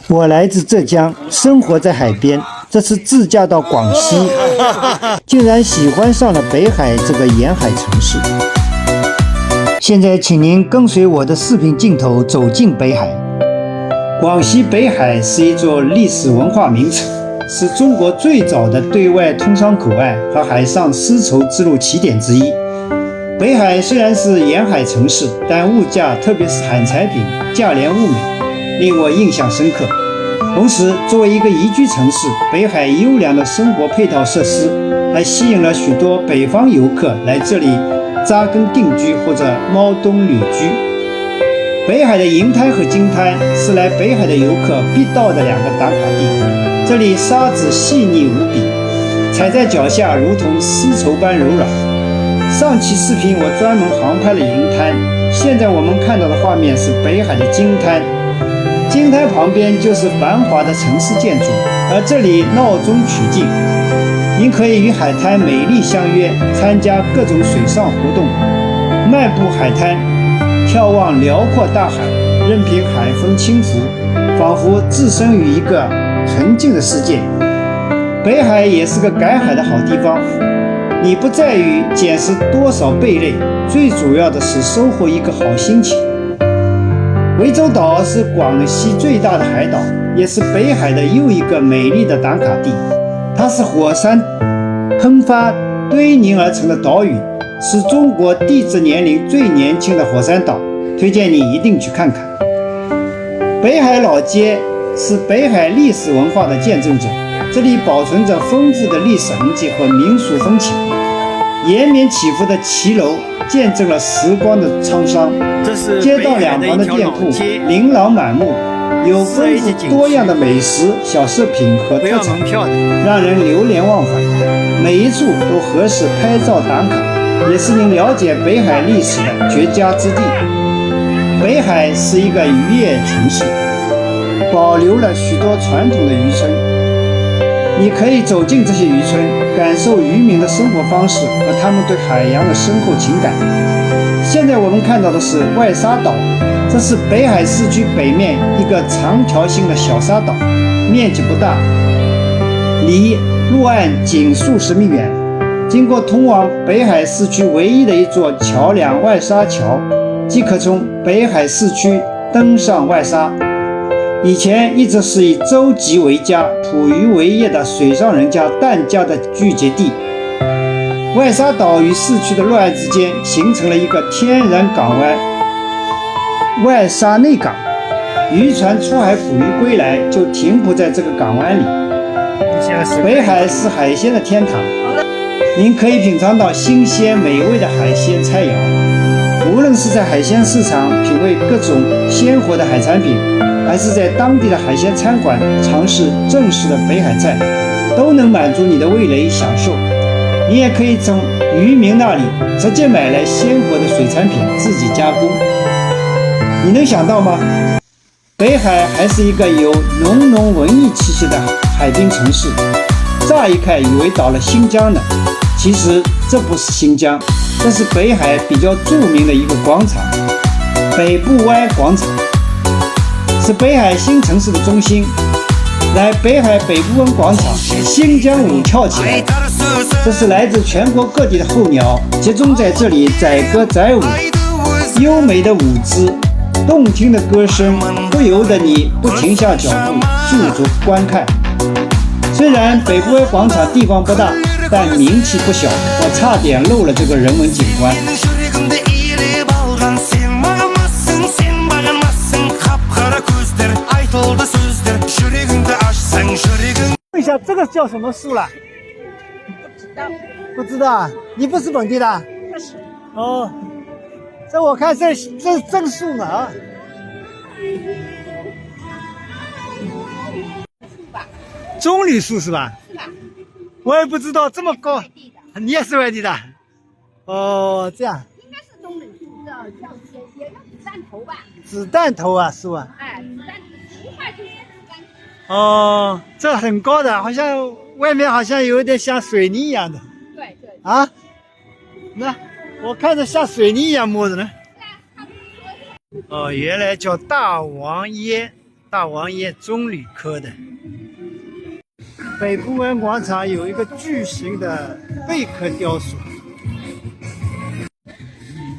我来自浙江，生活在海边。这次自驾到广西，竟然喜欢上了北海这个沿海城市。现在，请您跟随我的视频镜头走进北海。广西北海是一座历史文化名城，是中国最早的对外通商口岸和海上丝绸之路起点之一。北海虽然是沿海城市，但物价特别是海产品价廉物美，令我印象深刻。同时，作为一个宜居城市，北海优良的生活配套设施还吸引了许多北方游客来这里扎根定居或者猫冬旅居。北海的银滩和金滩是来北海的游客必到的两个打卡地，这里沙子细腻无比，踩在脚下如同丝绸般柔软。上期视频我专门航拍了银滩，现在我们看到的画面是北海的金滩。金滩旁边就是繁华的城市建筑，而这里闹中取静，您可以与海滩美丽相约，参加各种水上活动，漫步海滩，眺望辽阔大海，任凭海风轻拂，仿佛置身于一个纯净的世界。北海也是个赶海的好地方，你不在于捡拾多少贝类，最主要的是收获一个好心情。涠洲岛是广西最大的海岛，也是北海的又一个美丽的打卡地。它是火山喷发堆凝而成的岛屿，是中国地质年龄最年轻的火山岛，推荐你一定去看看。北海老街是北海历史文化的见证者，这里保存着丰富的历史痕迹和民俗风情，延绵起伏的骑楼见证了时光的沧桑。街道两旁的店铺琳琅满目，有丰富多样的美食、小饰品和特产，让人流连忘返。每一处都合适拍照打卡，也是您了解北海历史的绝佳之地。北海是一个渔业城市，保留了许多传统的渔村。你可以走进这些渔村，感受渔民的生活方式和他们对海洋的深厚情感。现在我们看到的是外沙岛，这是北海市区北面一个长条形的小沙岛，面积不大，离陆岸仅数十米远。经过通往北海市区唯一的一座桥梁外沙桥，即可从北海市区登上外沙。以前一直是以舟楫为家、捕鱼为业的水上人家疍家的聚集地。外沙岛与市区的陆岸之间形成了一个天然港湾——外沙内港。渔船出海捕鱼归来，就停泊在这个港湾里。北海是海鲜的天堂，您可以品尝到新鲜美味的海鲜菜肴。无论是在海鲜市场品味各种鲜活的海产品，还是在当地的海鲜餐馆尝试正式的北海菜，都能满足你的味蕾享受。你也可以从渔民那里直接买来鲜活的水产品自己加工。你能想到吗？北海还是一个有浓浓文艺气息的海滨城市。乍一看以为到了新疆呢，其实这不是新疆，这是北海比较著名的一个广场——北部湾广场，是北海新城市的中心。来北海北部湾广场，新疆舞跳起来。这是来自全国各地的候鸟集中在这里载歌载舞，优美的舞姿，动听的歌声，不由得你不停下脚步驻足观看。虽然北部湾广场地方不大，但名气不小，我差点漏了这个人文景观。问一下，这个叫什么树了？不知道啊？你不是本地的？不是。哦，这我看这正树呢啊。棕榈树是吧？是吧？我也不知道这么高。你也是外地的？哦，这样。应该是棕榈树，叫也叫子弹头吧？子弹头啊，树啊。哎，子弹头，话就是子弹头。哦，这很高的，好像外面好像有点像水泥一样的。对对。啊？那我看着像水泥一样摸着呢。哦，原来叫大王椰。大王爷棕榈科的。北部湾广场有一个巨型的贝壳雕塑，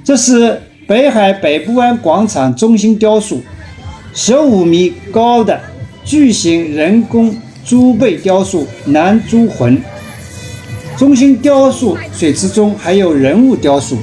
这是北海北部湾广场中心雕塑，15米高的巨型人工猪背雕塑南猪魂。中心雕塑水池中还有人物雕塑。